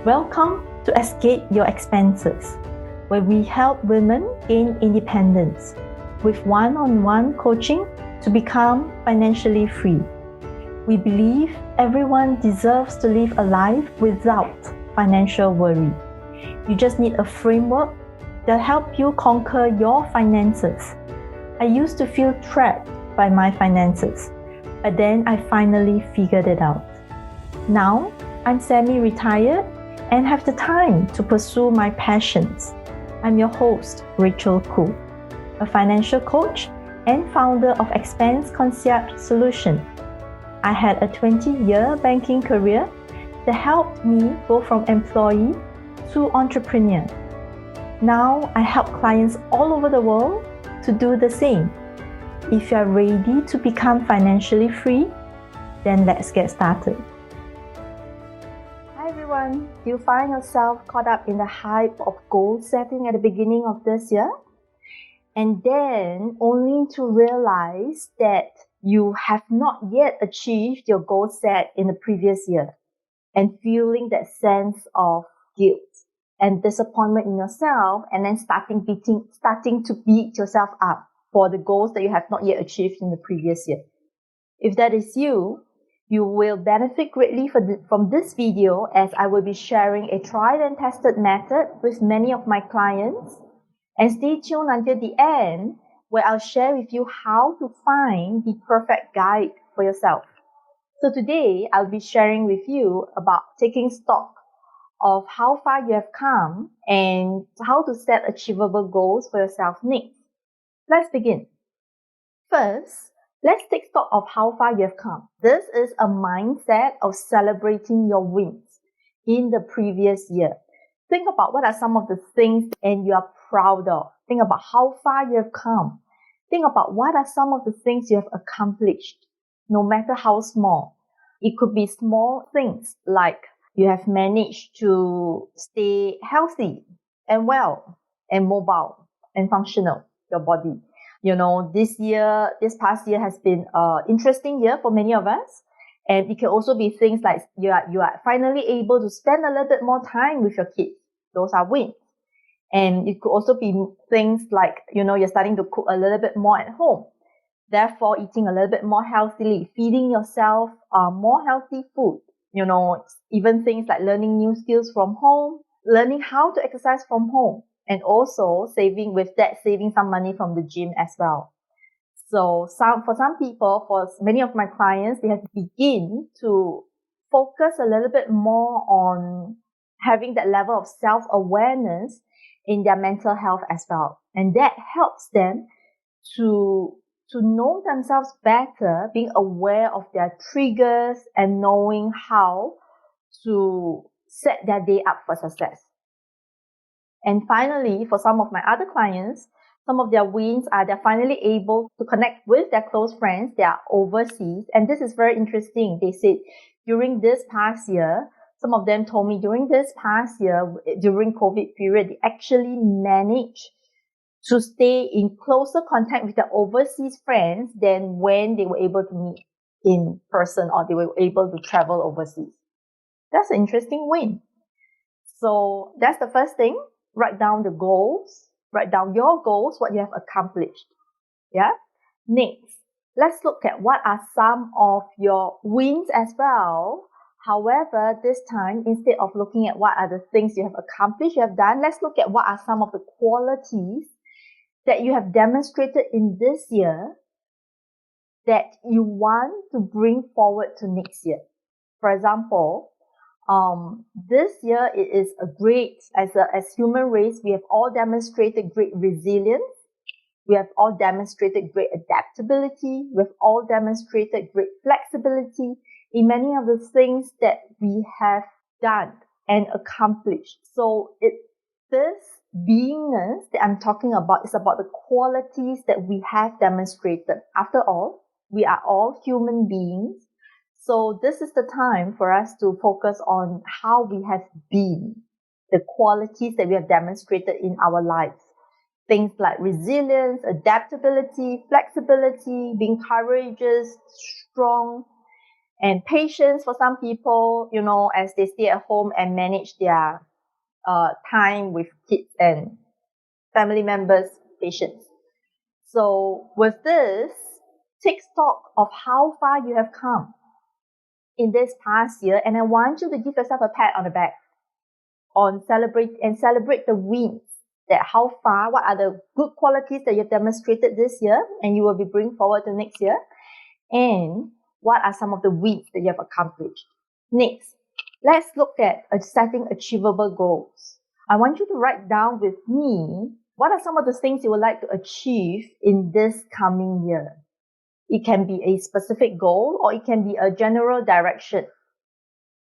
Welcome to Escape Your Expenses, where we help women gain independence with one-on-one coaching to become financially free. We believe everyone deserves to live a life without financial worry. You just need a framework that helps you conquer your finances. I used to feel trapped by my finances, but then I finally figured it out. Now, I'm semi-retired and have the time to pursue my passions. I'm your host, Rachel Koo, a financial coach and founder of Expense Concierge Solution. I had a 20-year banking career that helped me go from employee to entrepreneur. Now I help clients all over the world to do the same. If you're ready to become financially free, then let's get started. Hi everyone, do you find yourself caught up in the hype of goal setting at the beginning of this year? And then only to realize that you have not yet achieved your goal set in the previous year, and feeling that sense of guilt and disappointment in yourself, and then starting to beat yourself up for the goals that you have not yet achieved in the previous year. If that is you, you will benefit greatly from this video, as I will be sharing a tried and tested method with many of my clients. And stay tuned until the end, where I'll share with you how to find the perfect guide for yourself. So today, I'll be sharing with you about taking stock of how far you have come and how to set achievable goals for yourself next. Let's begin. First, let's take stock of how far you have come. This is a mindset of celebrating your wins in the previous year. Think about what are some of the things and you are proud of. Think about how far you have come. Think about what are some of the things you have accomplished, no matter how small. It could be small things like you have managed to stay healthy and well and mobile and functional, your body. You know, this past year has been an interesting year for many of us. And it can also be things like you are finally able to spend a little bit more time with your kids. Those are wins. And it could also be things like, you're starting to cook a little bit more at home. Therefore, eating a little bit more healthily, feeding yourself more healthy food. Even things like learning new skills from home, learning how to exercise from home, and also saving some money from the gym as well. So for some people, for many of my clients, they have to begin to focus a little bit more on having that level of self-awareness in their mental health as well. And that helps them to know themselves better, being aware of their triggers and knowing how to set their day up for success. And finally, for some of my other clients, some of their wins are they're finally able to connect with their close friends. They are overseas. And this is very interesting. They said during this past year, some of them told me during this past year, during COVID period, they actually managed to stay in closer contact with their overseas friends than when they were able to meet in person or they were able to travel overseas. That's an interesting win. So that's the first thing. Write down the goals. Write down your goals, what you have accomplished. Yeah. Next, let's look at what are some of your wins as well. However, this time, instead of looking at what are the things you have accomplished, you have done, let's look at what are some of the qualities that you have demonstrated in this year that you want to bring forward to next year. For example, this year it is a great, as human race, we have all demonstrated great resilience. We have all demonstrated great adaptability. We have all demonstrated great flexibility in many of the things that we have done and accomplished. So this beingness that I'm talking about is about the qualities that we have demonstrated. After all, we are all human beings. So this is the time for us to focus on how we have been, the qualities that we have demonstrated in our lives. Things like resilience, adaptability, flexibility, being courageous, strong, And patience for some people, as they stay at home and manage their time with kids and family members, patience. So with this, take stock of how far you have come in this past year, and I want you to give yourself a pat on the back celebrate the wins, that how far, what are the good qualities that you've demonstrated this year and you will be bringing forward to next year, and what are some of the wins that you have accomplished. Next, let's look at setting achievable goals. I want you to write down with me what are some of the things you would like to achieve in this coming year. It can be a specific goal or it can be a general direction.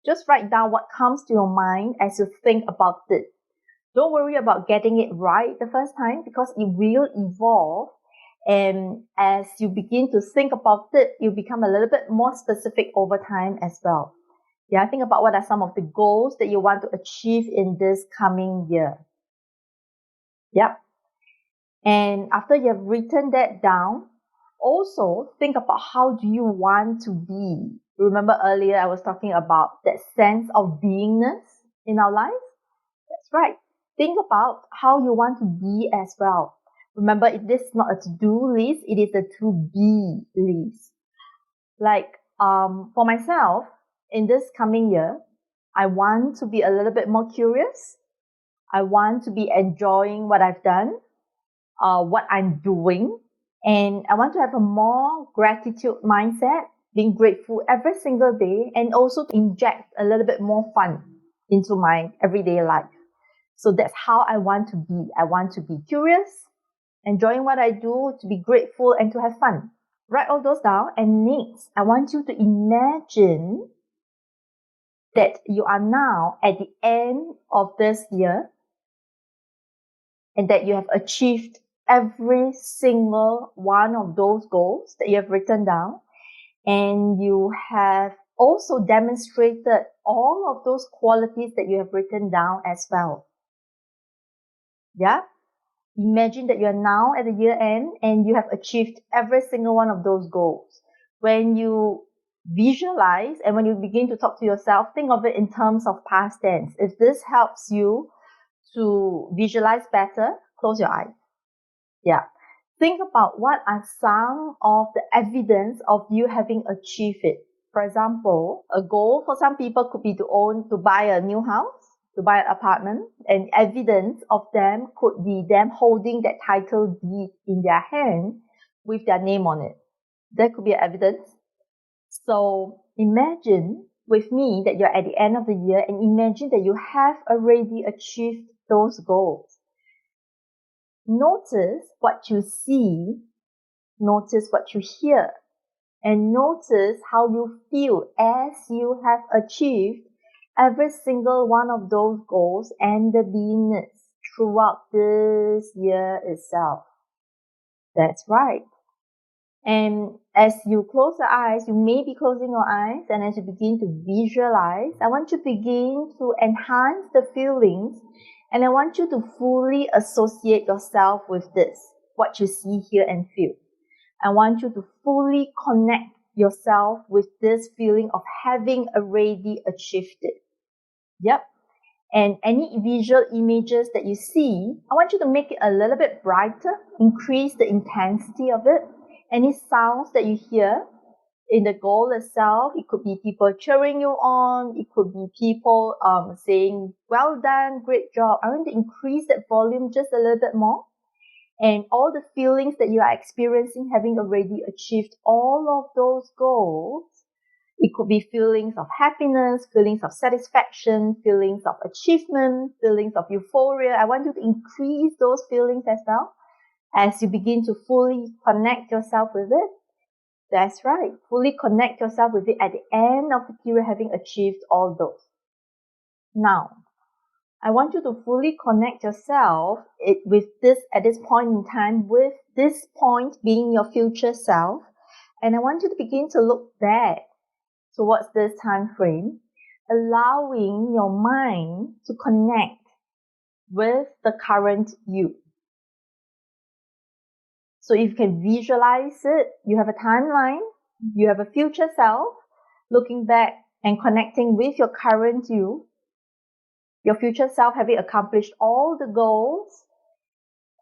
Just write down what comes to your mind as you think about it. Don't worry about getting it right the first time, because it will evolve. And as you begin to think about it, you become a little bit more specific over time as well. Yeah, think about what are some of the goals that you want to achieve in this coming year. Yep. And after you have written that down, also think about how do you want to be. Remember earlier I was talking about that sense of beingness in our lives? That's right. Think about how you want to be as well. Remember, if this is not a to-do list, it is a to-be list. Like, for myself, in this coming year, I want to be a little bit more curious. I want to be enjoying what I've done, what I'm doing, and I want to have a more gratitude mindset, being grateful every single day, and also to inject a little bit more fun into my everyday life. So that's how I want to be. I want to be curious, enjoying what I do, to be grateful, and to have fun. Write all those down. And next, I want you to imagine that you are now at the end of this year and that you have achieved every single one of those goals that you have written down. And you have also demonstrated all of those qualities that you have written down as well. Yeah? Imagine that you're now at the year end and you have achieved every single one of those goals. When you visualize and when you begin to talk to yourself, think of it in terms of past tense. If this helps you to visualize better, close your eyes. Yeah. Think about what are some of the evidence of you having achieved it. For example, a goal for some people could be to buy a new house, to buy an apartment, and evidence of them could be them holding that title deed in their hand with their name on it. That could be evidence. So imagine with me that you're at the end of the year and imagine that you have already achieved those goals. Notice what you see, notice what you hear, and notice how you feel as you have achieved every single one of those goals and the beingness throughout this year itself. That's right. And as you close your eyes, you may be closing your eyes, and as you begin to visualize, I want you to begin to enhance the feelings, and I want you to fully associate yourself with this, what you see, hear, and feel. I want you to fully connect yourself with this feeling of having already achieved it. Yep. And any visual images that you see, I want you to make it a little bit brighter, increase the intensity of it. Any sounds that you hear in the goal itself, it could be people cheering you on, it could be people saying, well done, great job. I want to increase that volume just a little bit more. And all the feelings that you are experiencing having already achieved all of those goals, it could be feelings of happiness, feelings of satisfaction, feelings of achievement, feelings of euphoria. I want you to increase those feelings as well as you begin to fully connect yourself with it. That's right. Fully connect yourself with it at the end of the period having achieved all those. Now, I want you to fully connect yourself with this at this point in time, with this point being your future self. And I want you to begin to look back towards this time frame, allowing your mind to connect with the current you. So if you can visualize it, you have a timeline, you have a future self, looking back and connecting with your current you, your future self, having accomplished all the goals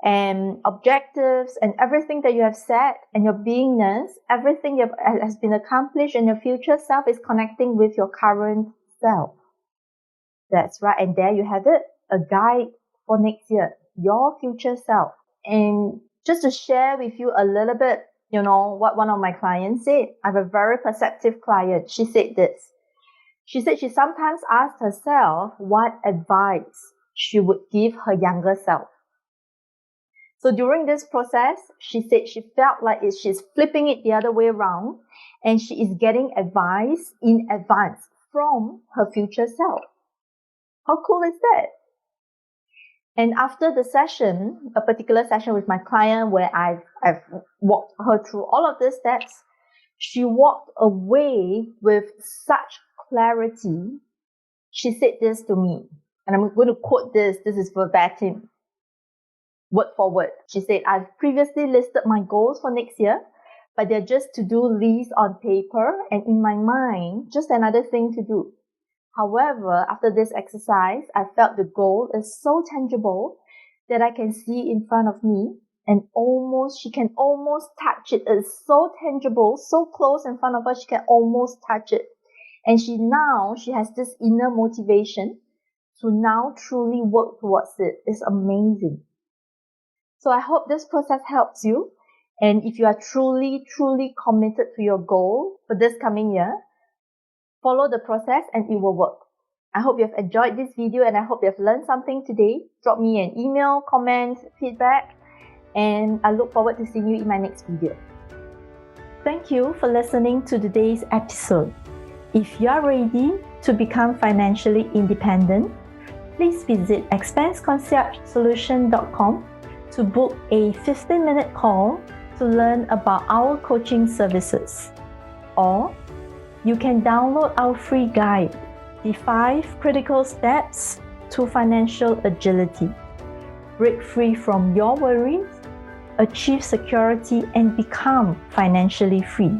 and objectives and everything that you have set, and your beingness, everything has been accomplished, and your future self is connecting with your current self. That's right. And there you have it, a guide for next year, your future self. And just to share with you a little bit, what one of my clients said. I have a very perceptive client. She said this. She said she sometimes asked herself what advice she would give her younger self. So during this process, she said she felt like she's flipping it the other way around, and she is getting advice in advance from her future self. How cool is that? And after the session, a particular session with my client where I've walked her through all of these steps, she walked away with such clarity. She said this to me, and I'm going to quote this. This is verbatim, word for word. She said, I've previously listed my goals for next year, but they're just to-do lists on paper and in my mind, just another thing to do. However, after this exercise, I felt the goal is so tangible that I can see in front of me, and she can almost touch it. It's so tangible, so close in front of her, she can almost touch it. And she has this inner motivation to now truly work towards it. It's amazing. So I hope this process helps you. And if you are truly, truly committed to your goal for this coming year, follow the process and it will work. I hope you have enjoyed this video, and I hope you have learned something today. Drop me an email, comment, feedback, and I look forward to seeing you in my next video. Thank you for listening to today's episode. If you are ready to become financially independent, please visit expenseconciergesolution.com to book a 15-minute call to learn about our coaching services. Or you can download our free guide, The 5 Critical Steps to Financial Agility. Break free from your worries, achieve security, and become financially free.